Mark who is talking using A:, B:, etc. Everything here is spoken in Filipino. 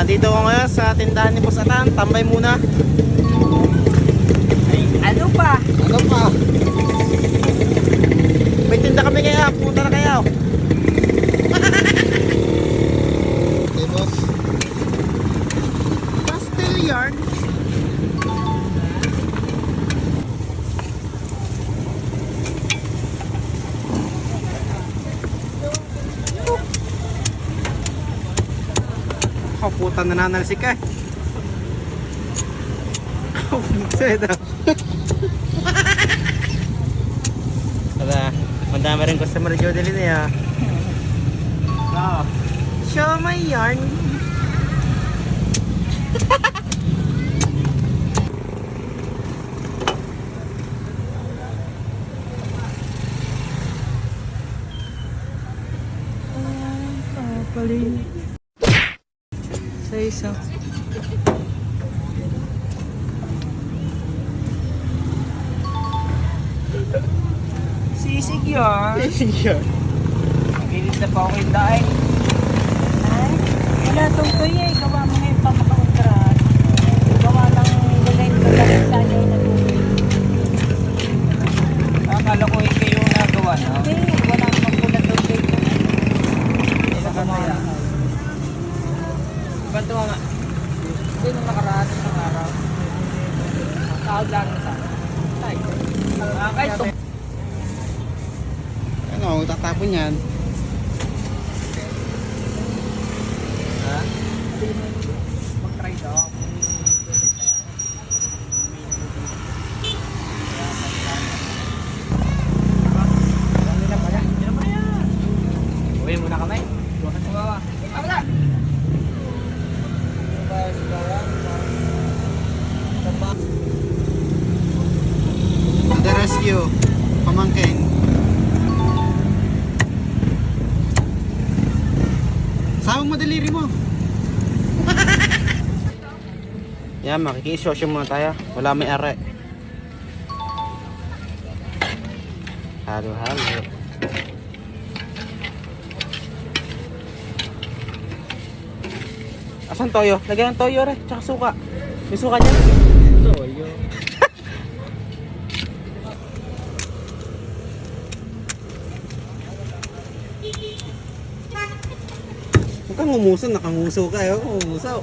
A: Dito ko ngayon sa tindahan ni Boss Atan. Tambay muna.
B: Ay, ano pa?
A: Ano pa? May tinda kami kaya. Punta na kayo. Okay, boss. Pastel yarn. Oh, puta, nananalsik ka eh. Oh, seda. Wala, madami rin customer ni Jodeline eh ah. Oh. Show my yarn. Paling sa isa.
B: Sisig yun.
A: Yeah.
B: Pilit na pa ako yung daing. Ay, wala itong kuya eh. Gawa mo ngayon pa makauntrahan. Gawa lang nilay ko lang sa inyo na tubig. Akala ko yung kayo nagawa na. Hindi, wala akong pula tubig. Hindi na kamaya. Ba't nga? Hindi nung nakaraan ng araw. Tawag lang sa ay. Kahit ito.
A: Ano, tatapon yan.
B: Ha? Mag-try daw. Uwi muna kami. Bukas sa bawah. Wala!
A: The rescue. Pamangking. Sawang mo daliri mo. Yan, makikisosyo muna tayo. Wala may are. Halo-halo. Asan toyo? Lagyan ng toyo re, tsaka suka. May suka niya.
B: Toyo.
A: Huwag kang umuso, nakanguso ka. Huwag kang umuso.